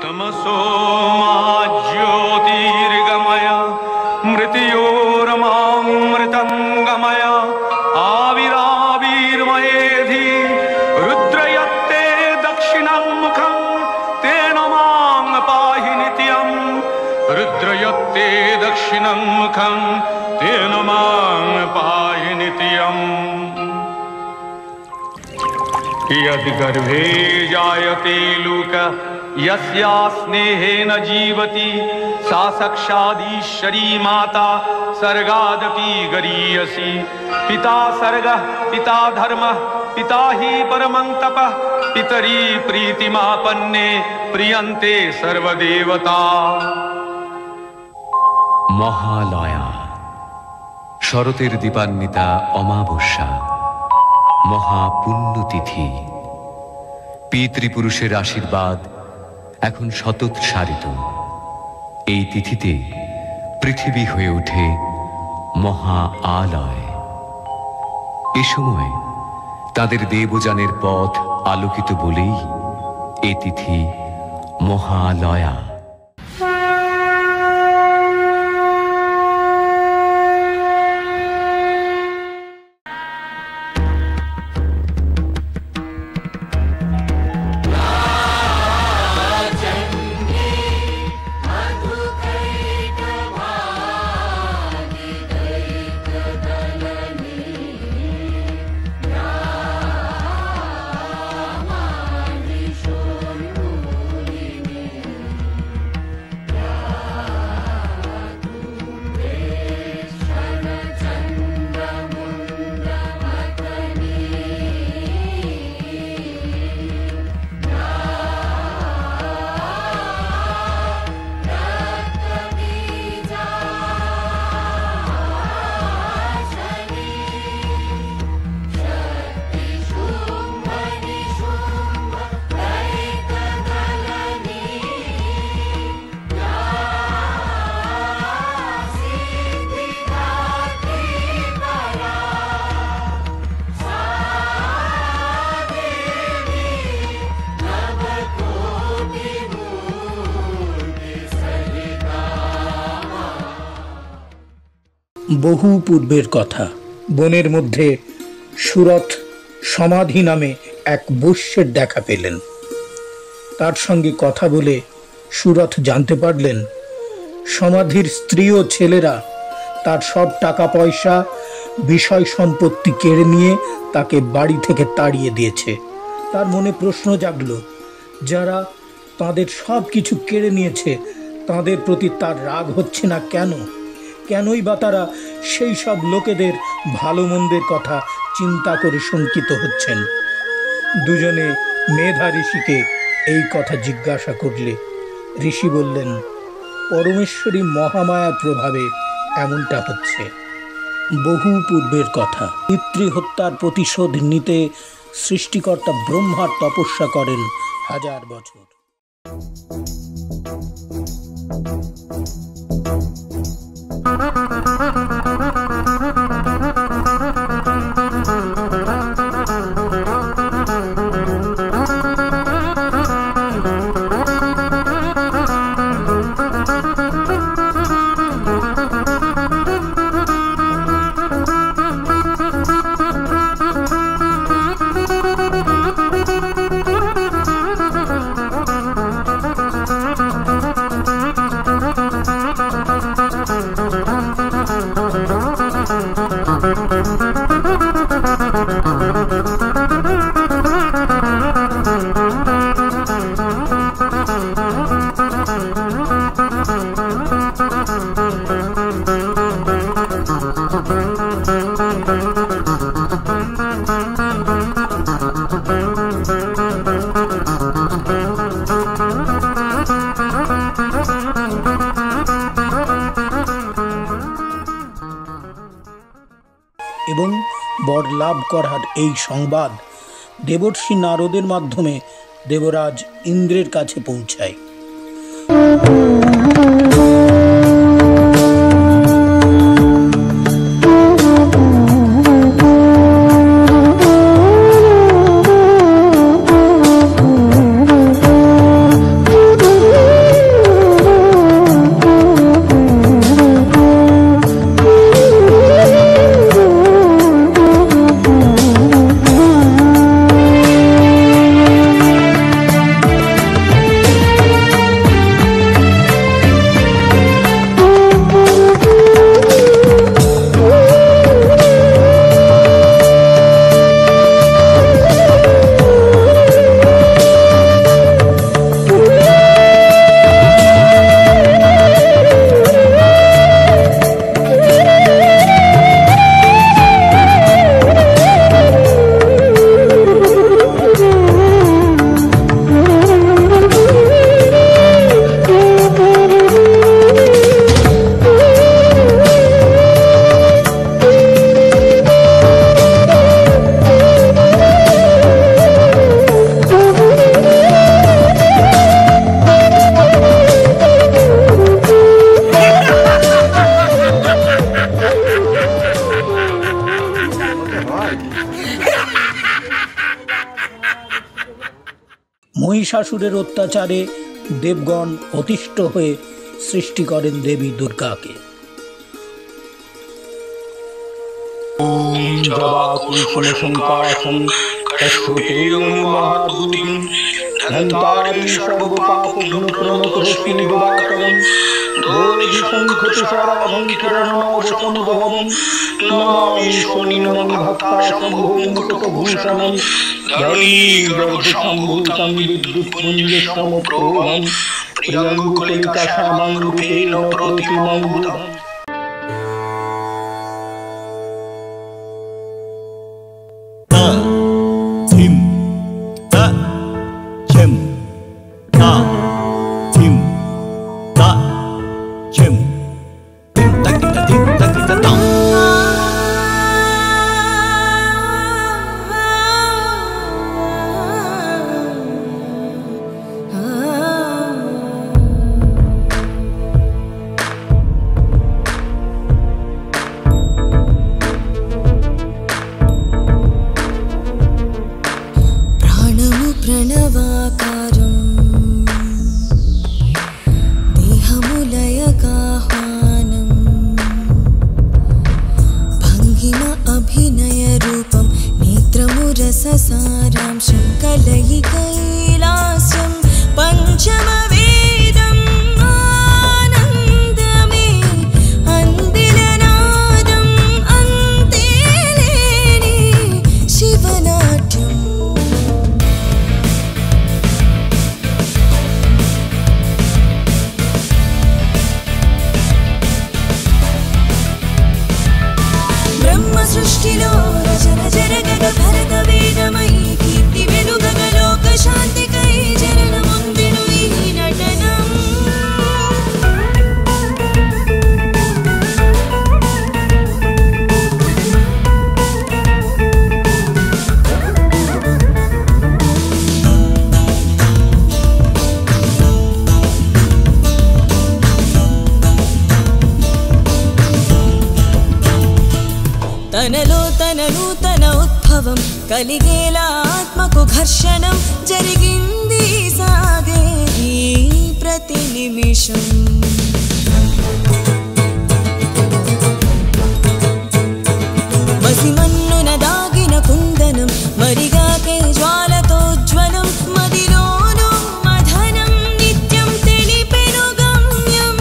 तमसो मा ज्योतिर्गमय मृत्योर्मामृतंगमय आविराविर्मयेधि रुद्रयत्ते दक्षिणं मुखं तेन मां पाहि नित्यं रुद्रयत्ते दक्षिणं मुखं तेन मां पाहि नित्यम् यदि गर्भे जायते लोक यस्या स्नेहेन जीवति सा साक्षादीश्वरी माता सर्गादपि गरीयसी पिता सर्गः पिता धर्मः पिता हि परमं तपः पितरी प्रीतिमापन्ने प्रियन्ते सर्वदेवता। মহালয়া শরতের দীপান্বিতা অমাবস্যা মহাপুণ্যতিথি। পিতৃপুরুষের আশীর্বাদ এখন শতোৎসারিত। এই তিথিতে পৃথিবী হয়ে ওঠে মহা আলয়। এ সময় তাদের দেবযানের পথ আলোকিত বলেই এ তিথি মহালয়া। বহু পূর্বের কথা। বনের মধ্যে সুরথ সমাধি নামে এক বৈশ্যের দেখা পেলেন। তার সঙ্গে কথা বলে সুরথ জানতে পারলেন সমাধির স্ত্রী ও ছেলেরা তার সব টাকা পয়সা বিষয় সম্পত্তি কেড়ে নিয়ে তাকে বাড়ি থেকে তাড়িয়ে দিয়েছে। তার মনে প্রশ্ন জাগল, যারা তাদের সব কিছু কেড়ে নিয়েছে তাদের প্রতি তার রাগ হচ্ছে না কেন? কেনই বা তারা সেই সব লোকেদের ভালো মন্দের কথা চিন্তা করে শঙ্কিত হচ্ছেন? দুজনে মেধা ঋষিকে এই কথা জিজ্ঞাসা করলে ঋষি বললেন, পরমেশ্বরী মহামায়ার প্রভাবে এমনটা হচ্ছে। বহু পূর্বের কথা। পিতৃহত্যার প্রতিশোধ নিতে সৃষ্টিকর্তা ব্রহ্মার তপস্যা করেন 1000 বছর। এবং বর লাভ করার এই সংবাদ দেবর্ষি নারদের মাধ্যমে দেবরাজ ইন্দ্রের কাছে পৌঁছায়। মহিষাসুরের অত্যাচারে দেবগণ অতিষ্ঠ হয়ে সৃষ্টি করেন দেবী দুর্গাকে। కలిగేలా ఆత్మకు ఘర్షణం జరిగింది సాగే ఈ ప్రతి నిమిషం మసిమన్నున దాగిన కుందనం మరిగాకే జ్వాలతో జ్వలం మదిలోను మధనం నిత్యం తెలిపెను గమ్యం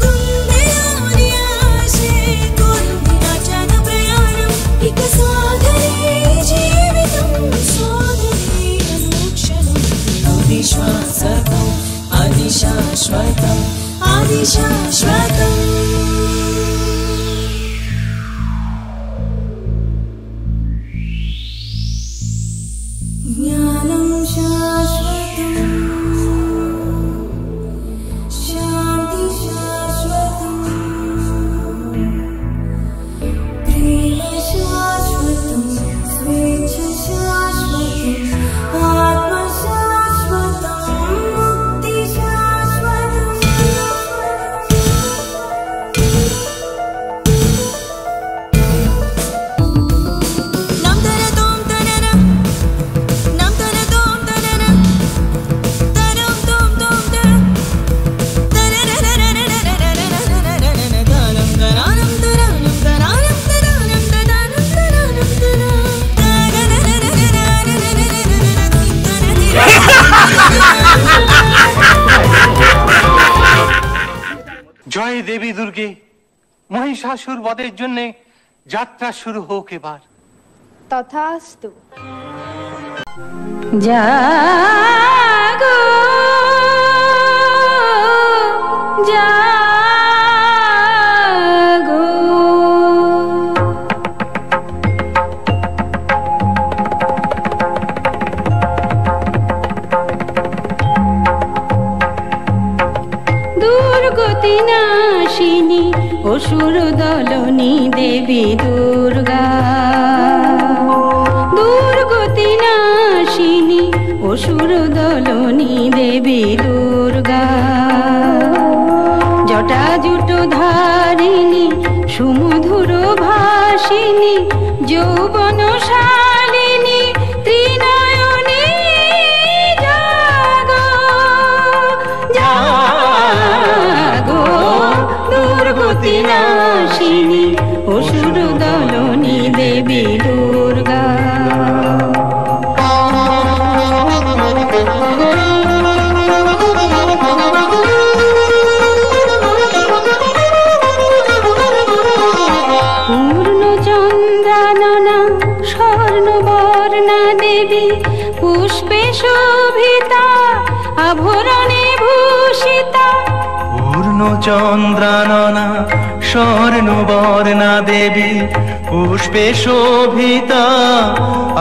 గుండెలోని ఆశే కోరింది నా జన ప్రయాణం ఇక సాగరే జీవితం సోదరి అనుక్షణం అవిశ్వాసతం ఆదిశాశ్వతం ఆదిశాశ్వతం జ్ఞానం శాశ్వతం శాంతి శాశ్వతం ప్రేమ శాశ్వతం స్వేచ్ఛ శాశ్వతం ఆత్మ శాశ్వతం ముక్తి శాశ్వతం জয় দেবী দুর্গে, মহিষাসুর বধের জন্য যাত্রা শুরু হোক এবার। তথাস্তু। জাগো জাগো দুর্গতি নাশিনী অসুর দলনী দেবী দুর্গা, দুর্গতি নাশিনী অসুর দলনী দেবী দুর্গা, জটাজুট ধারিণী সুমধুর ভাসিনী যৌবন শালিনী ত্রিনয়নী জাগো। আভরণে ভূষিতা পূর্ণ চন্দ্রাননা স্বর্ণ বর্ণা দেবী পুষ্পে শোভিতা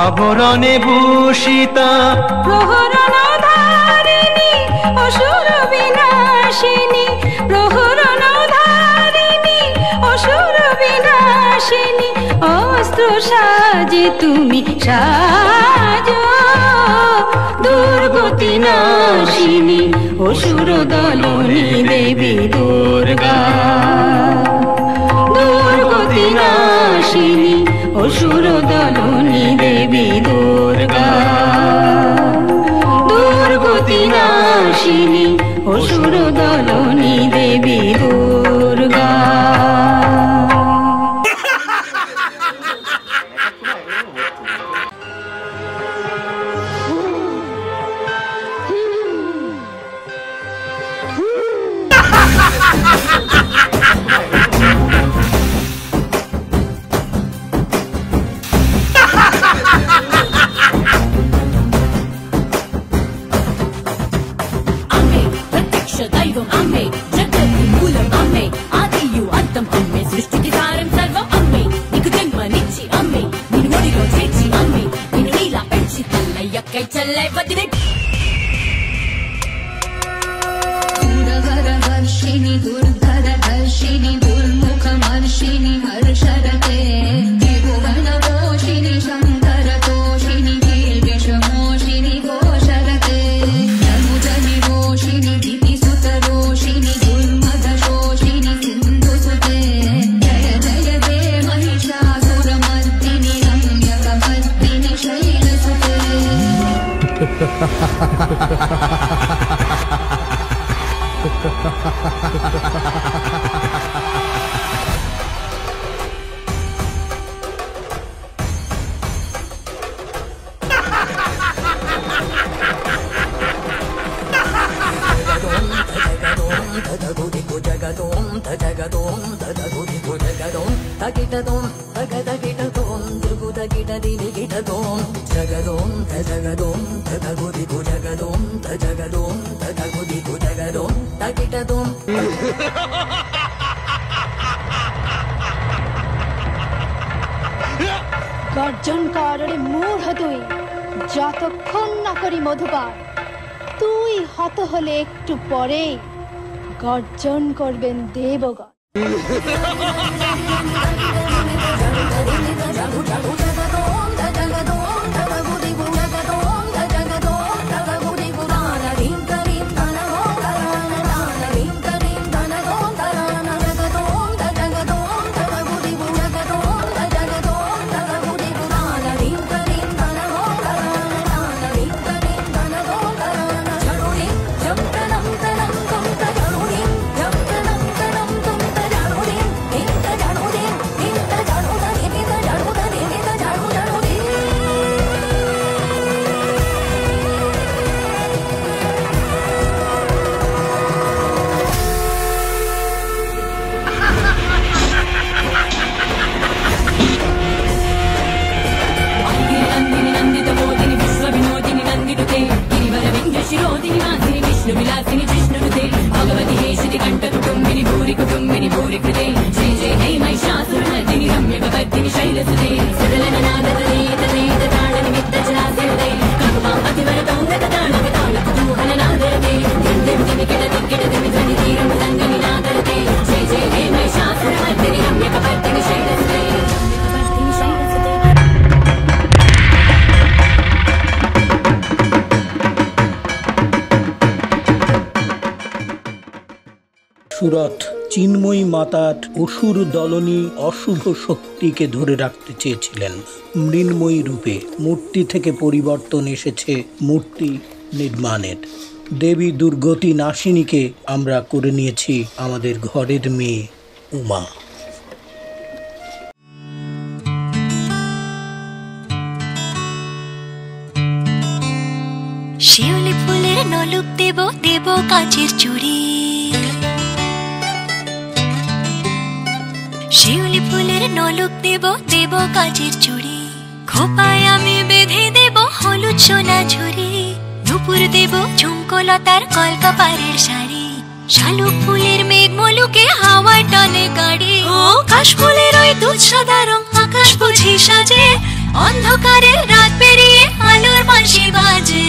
আভরণে ভূষিতা প্রহরণ ধারিণী অসুর বিনাশিনী প্রহরণ ধারিণী অসুর বিনাশিনী অস্ত্র সাজে তুমি সাজো দুর্গতি নাশিনী অসুর দলনী দেবী দুর্গা দুর্গতি নাশিনী অসুর দলনী দেবী দুর্গা দুর্গতি নাশিনী অসুর দলনী দেবী দুর্গা दूरधरवर्षिणि दुर्धरधर्षिणि दुर्मुखमर्षिणि हर्षरते त्रिभुवनपोषिणि शङ्करतोषिणि वीर्यशमोषिणि घोषरते धनुजनिरोषिणि दितिसुतरोषिणि दुर्मदशोषिणि सिन्धुसुते जय जय दे महिषासुरमर्दिनि रम्यकमर्दिनि शैलसुते গর্জন কর রে মূঢ় তুই, যতক্ষণ না করি মধুপান। তুই হত হলে একটু পরেই গর্জন করবেন দেবগণ। সুরথ চিন্ময়ী মাতার অসুর দলনী অশুভ শক্তিকে ধরে রাখতে চেয়েছিলেন মৃন্ময়ী রূপে। মূর্তি থেকে পরিবর্তন এসেছে মূর্তি নির্মাণের। দেবী দুর্গতি নাশিনীকে আমরা করে নিয়েছি আমাদের ঘরের মেয়ে উমা। শিউলি ফুলের নলুক দেব দেব কাঁচের চুড়ি, শিউলি ফুলের নলুক দেব দেব কাঁচের চুড়ি, খোপায় আমি বেঁধে দেব হলুদ সোনা ঝুড়ি, নুপুর দেব ঝুমকো বনলতার কলকাপাড়ের শাড়ি, শালুক ফুলের মেঘ মলুকে হাওয়ায় টানে গাড়ি। ও কাশফুলের ওই দুধ সাদা রং আকাশ বুঝি সাজে, অন্ধকারের রাত পেরিয়ে আলোর বাঁশি বাজে।